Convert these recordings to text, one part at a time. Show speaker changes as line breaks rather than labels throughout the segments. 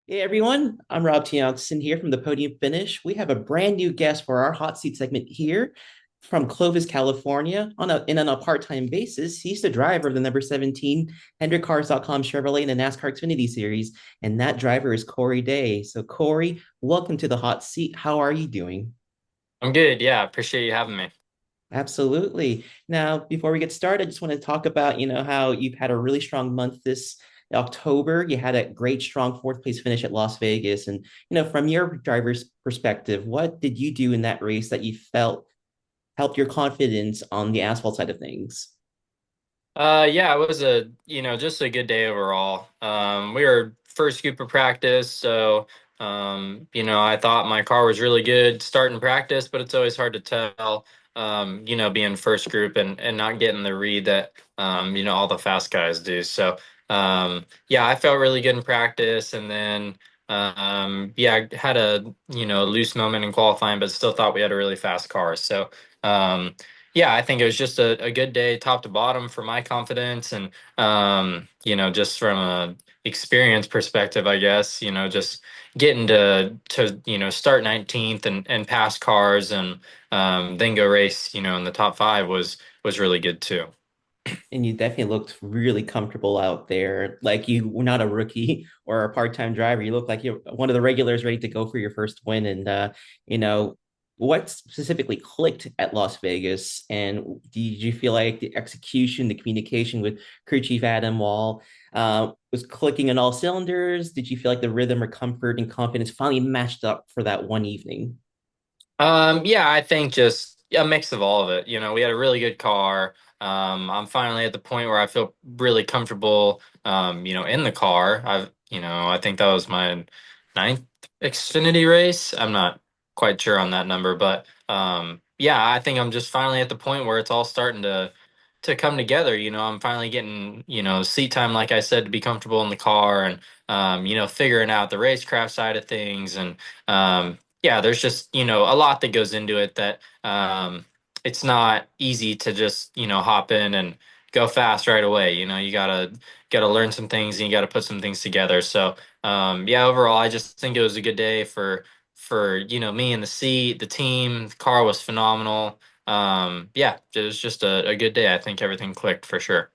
Hey everyone, I'm Rob Tiongson here from the Podium Finish. We have a brand new guest for our hot seat segment here from Clovis, California, on a part-time basis. He's the driver of the number 17 HendrickCars.com Chevrolet in the NASCAR Xfinity Series, and that driver is Corey Day. So Corey, welcome to the hot seat. How are you doing?
I'm good. Yeah, appreciate you having me.
Absolutely. Now, before we get started, I just want to talk about, how you've had a really strong month this October. You had a great, strong fourth place finish at Las Vegas. And, from your driver's perspective, what did you do in that race that you felt helped your confidence on the asphalt side of things?
Yeah, it was just a good day overall. We were first group of practice, so I thought my car was really good starting practice, but it's always hard to tell, being first group and not getting the read that all the fast guys do. So yeah, I felt really good in practice, and then yeah, I had a loose moment in qualifying, but still thought we had a really fast car. So um yeah, I think it was just a good day, top to bottom, for my confidence, and just from a experience perspective, I guess, just getting to start 19th and pass cars, and then go race, in the top five was really good too.
And you definitely looked really comfortable out there. Like you were not a rookie or a part-time driver. You look like you're one of the regulars ready to go for your first win. And you know, what specifically clicked at Las Vegas? And did you feel like the execution, the communication with crew chief Adam Wall was clicking on all cylinders? Did you feel like the rhythm or comfort and confidence finally matched up for that one evening?
Yeah, I think just a mix of all of it. We had a really good car. I'm finally at the point where I feel really comfortable, in the car. I think that was my ninth Xfinity race. I'm not quite sure on that number, but yeah, I think I'm just finally at the point where it's all starting to come together. I'm finally getting, seat time, like I said, to be comfortable in the car, and figuring out the racecraft side of things, and yeah, there's just, a lot that goes into it that it's not easy to just, hop in and go fast right away. You gotta learn some things, and you gotta put some things together. So yeah, overall I just think it was a good day for me in the seat, the team. The car was phenomenal. Yeah, it was just a good day. I think everything clicked for sure.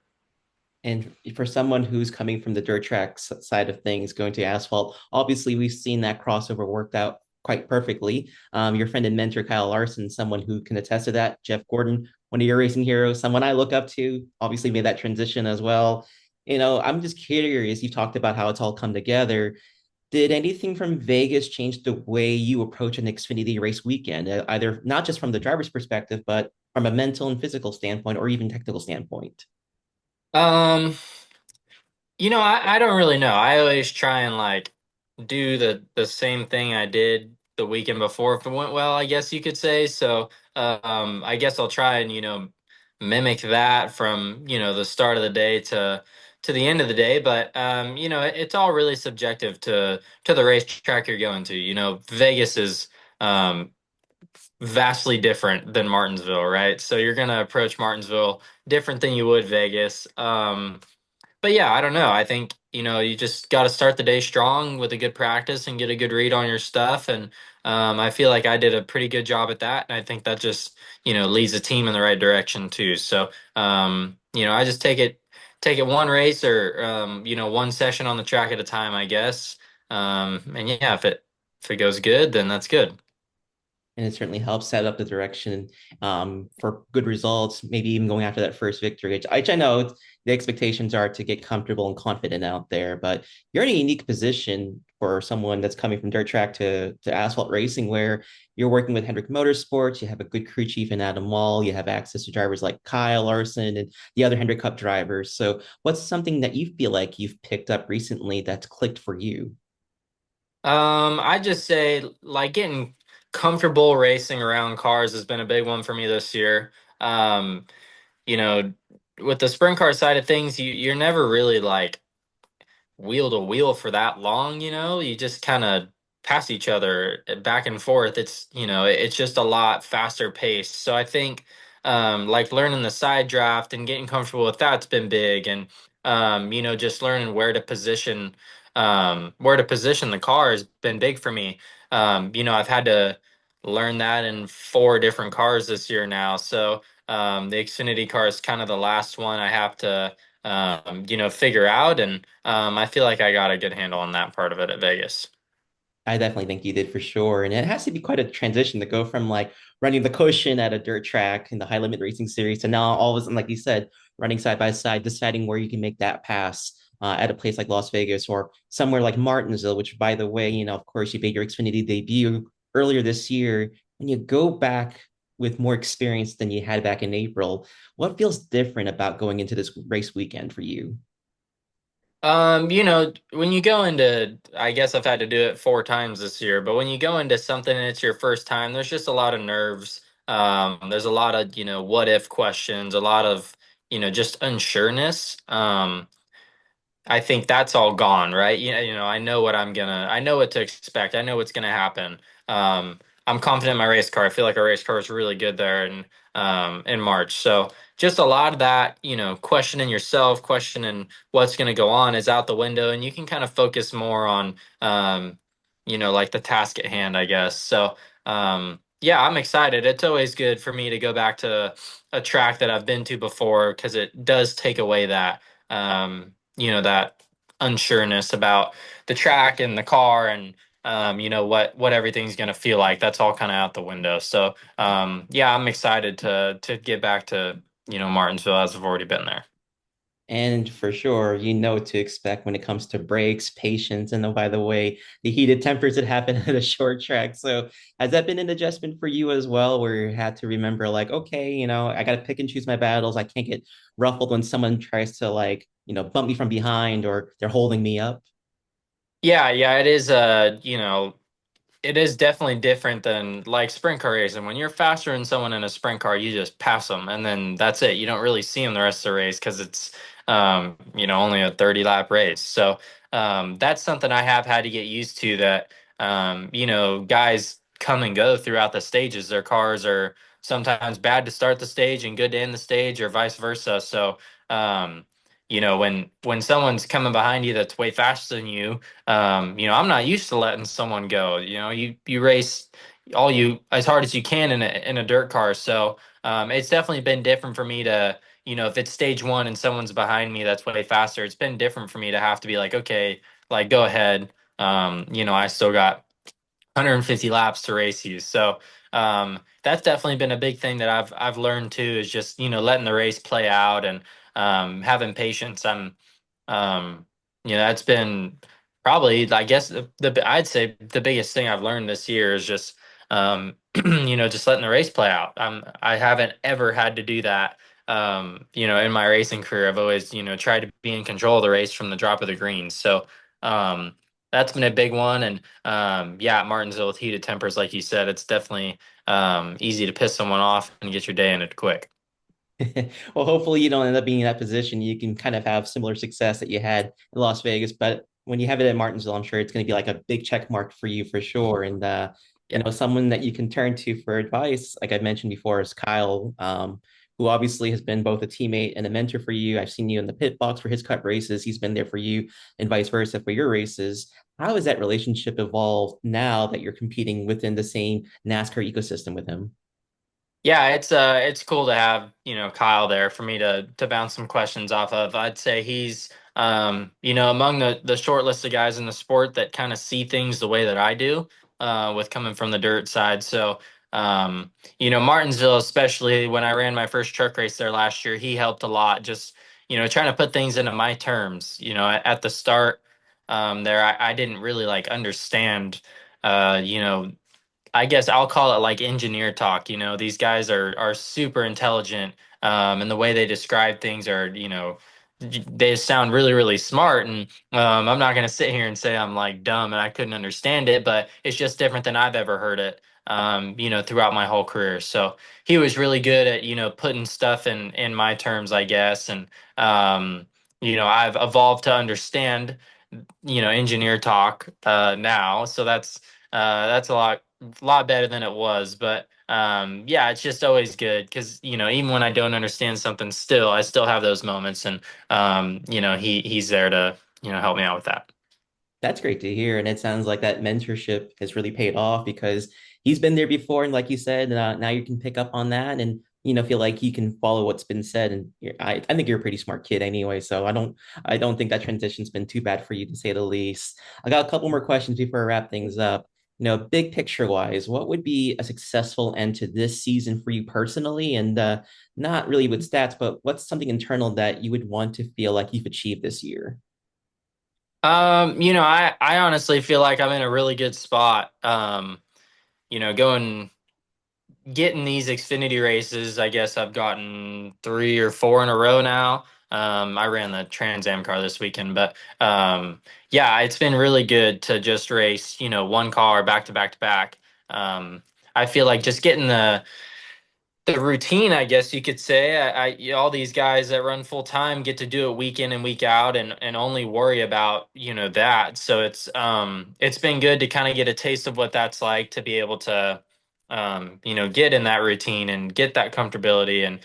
And for someone who's coming from the dirt track side of things, going to asphalt, obviously we've seen that crossover worked out quite perfectly. Your friend and mentor Kyle Larson, someone who can attest to that. Jeff Gordon, one of your racing heroes, someone I look up to, obviously made that transition as well. I'm just curious. You talked about how it's all come together. Did anything from Vegas change the way you approach an Xfinity race weekend, either not just from the driver's perspective, but from a mental and physical standpoint, or even technical standpoint?
Um, I don't really know. I always try and like do the same thing I did the weekend before if it went well, I guess you could say. So I guess I'll try and, mimic that from, the start of the day to the end of the day. But it's all really subjective to the racetrack you're going to. Vegas is um vastly different than Martinsville, right? So you're gonna approach Martinsville different than you would Vegas. But yeah, I don't know. I think, you just got to start the day strong with a good practice and get a good read on your stuff. And I feel like I did a pretty good job at that. And I think that just, leads the team in the right direction too. So, I just take it one race, or, one session on the track at a time, I guess. And yeah, if it goes good, then that's good.
And it certainly helps set up the direction for good results, maybe even going after that first victory, which I know the expectations are to get comfortable and confident out there. But you're in a unique position for someone that's coming from dirt track to asphalt racing, where you're working with Hendrick Motorsports. You have a good crew chief in Adam Wall. You have access to drivers like Kyle Larson and the other Hendrick Cup drivers. So, what's something that you feel like you've picked up recently that's clicked for you?
I just say like getting comfortable racing around cars has been a big one for me this year. You know, with the sprint car side of things, you're never really like wheel to wheel for that long, you just kind of pass each other back and forth. It's just a lot faster paced. So I think like learning the side draft and getting comfortable with that's been big, and just learning where to position where to position the car has been big for me. I've had to learn that in four different cars this year now. So the Xfinity car is kind of the last one I have to figure out, and I feel like I got a good handle on that part of it at Vegas.
I definitely think you did for sure. And it has to be quite a transition to go from like running the cushion at a dirt track in the high limit racing series to now all of a sudden, like you said, running side by side, deciding where you can make that pass at a place like Las Vegas or somewhere like Martinsville, which by the way, of course, you made your Xfinity debut earlier this year. When you go back with more experience than you had back in April, what feels different about going into this race weekend for you?
When you go into, I guess I've had to do it four times this year, but when you go into something and it's your first time, there's just a lot of nerves. There's a lot of, what if questions, a lot of, just unsureness. I think that's all gone, right? I know I know what to expect. I know what's gonna happen. I'm confident in my race car. I feel like our race car is really good there in March. So just a lot of that, questioning yourself, questioning what's gonna go on is out the window, and you can kind of focus more on, like the task at hand, I guess. So, yeah, I'm excited. It's always good for me to go back to a track that I've been to before because it does take away that unsureness about the track and the car and what everything's going to feel like. That's all kind of out the window. So yeah, I'm excited to get back to Martinsville as I've already been there.
And for sure, you know what to expect when it comes to brakes, patience, and oh, by the way, the heated tempers that happen at a short track. So, has that been an adjustment for you as well, where you had to remember, like, okay, I got to pick and choose my battles. I can't get ruffled when someone tries to, like, bump me from behind or they're holding me up?
Yeah, it is. It is definitely different than like sprint car racing. When you're faster than someone in a sprint car, you just pass them, and then that's it. You don't really see them the rest of the race because it's, only a 30 lap race. So that's something I have had to get used to. That guys come and go throughout the stages. Their cars are sometimes bad to start the stage and good to end the stage, or vice versa. So when someone's coming behind you that's way faster than you, I'm not used to letting someone go. You race all you as hard as you can in a dirt car. So it's definitely been different for me to, if it's stage one and someone's behind me that's way faster, it's been different for me to have to be like, okay, like go ahead. I still got 150 laps to race you. So that's definitely been a big thing that I've learned too, is just letting the race play out and having patience. Um, that's been probably, I guess, I'd say the biggest thing I've learned this year is just just letting the race play out. I haven't ever had to do that. In my racing career, I've always tried to be in control of the race from the drop of the greens. So um, that's been a big one. And yeah, at Martinsville with heated tempers, like you said, it's definitely easy to piss someone off and get your day ended quick.
Well, hopefully you don't end up being in that position. You can kind of have similar success that you had in Las Vegas, but when you have it at Martinsville, I'm sure it's going to be like a big check mark for you for sure. And
Yeah.
someone that you can turn to for advice, like I mentioned before, is Kyle, who obviously has been both a teammate and a mentor for you. I've seen you in the pit box for his cup races. He's been there for you, and vice versa for your races. How has that relationship evolved now that you're competing within the same NASCAR ecosystem with him?
Yeah, it's cool to have, Kyle there for me to bounce some questions off of. I'd say he's among the short list of guys in the sport that kind of see things the way that I do, with coming from the dirt side. So Martinsville, especially when I ran my first truck race there last year, he helped a lot, just, trying to put things into my terms. At the start, there I didn't really like understand uh, you know, I guess I'll call it like engineer talk. These guys are super intelligent, and the way they describe things are, they sound really, really smart. And I'm not going to sit here and say I'm like dumb and I couldn't understand it, but it's just different than I've ever heard it, throughout my whole career. So he was really good at, putting stuff in my terms, I guess. And I've evolved to understand, engineer talk now. So that's a lot better than it was. But yeah, it's just always good because even when I don't understand something, still I still have those moments, and he's there to help me out with that.
That's great to hear. And it sounds like that mentorship has really paid off because he's been there before. And like you said, now you can pick up on that and, feel like you can follow what's been said. And I think you're a pretty smart kid anyway. So I don't think that transition's been too bad for you to say the least. I got a couple more questions before I wrap things up. Big picture wise, what would be a successful end to this season for you personally? And not really with stats, but what's something internal that you would want to feel like you've achieved this year?
I honestly feel like I'm in a really good spot. Going getting these Xfinity races, I guess I've gotten 3 or 4 in a row now. I ran the Trans Am car this weekend, but yeah, it's been really good to just race, one car back to back to back. I feel like just getting the routine, I guess you could say. All these guys that run full time get to do it week in and week out, and only worry about that. So it's been good to kind of get a taste of what that's like to be able to get in that routine and get that comfortability and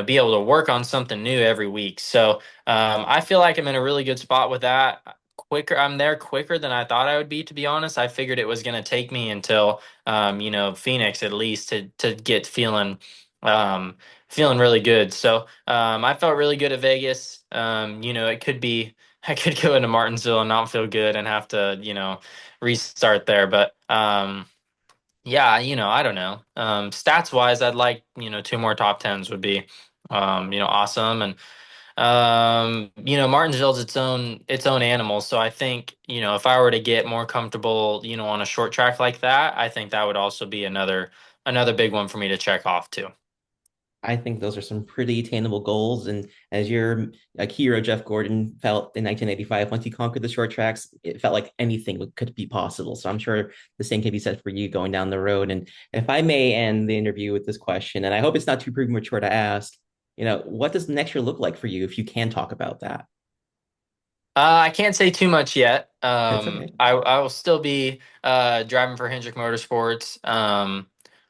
be able to work on something new every week. So I feel like I'm in a really good spot with that. I'm there quicker than I thought I would be, to be honest. I figured it was going to take me until Phoenix at least to get feeling really good. So I felt really good at Vegas. It could be I could go into Martinsville and not feel good and have to restart there. But yeah, I don't know. Stats wise, I'd like 2 more top 10s would be awesome. And Martinsville's its own animal. So I think, if I were to get more comfortable, on a short track like that, I think that would also be another big one for me to check off too.
I think those are some pretty attainable goals. And as your like hero, Jeff Gordon felt in 1985, once he conquered the short tracks, it felt like anything could be possible. So I'm sure the same can be said for you going down the road. And if I may end the interview with this question, and I hope it's not too premature to ask, what does the next year look like for you if you can talk about that?
I can't say too much yet.
That's okay.
I will still be driving for Hendrick Motorsports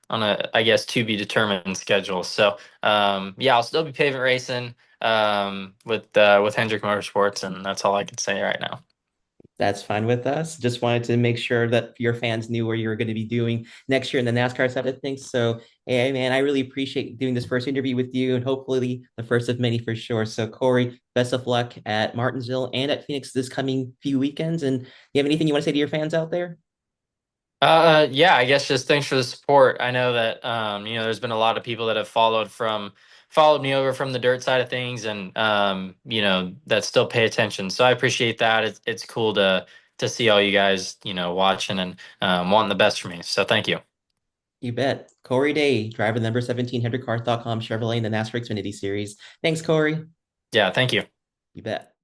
on a, I guess, to be determined schedule. So yeah, I'll still be pavement racing with Hendrick Motorsports, and that's all I can say right now.
That's fine with us. Just wanted to make sure that your fans knew where you were going to be doing next year in the NASCAR side of things. So, hey, man, I really appreciate doing this first interview with you and hopefully the first of many for sure. So, Corey, best of luck at Martinsville and at Phoenix this coming few weekends. And you have anything you want to say to your fans out there?
Yeah, I guess just thanks for the support. I know that there's been a lot of people that have followed me over from the dirt side of things, and that still pay attention. So I appreciate that. It's cool to see all you guys watching and wanting the best for me. So thank you.
You bet. Corey Day, driver number 17, HendrickCars.com Chevrolet in the NASCAR Xfinity Series. Thanks, Corey.
Yeah, thank you.
You bet.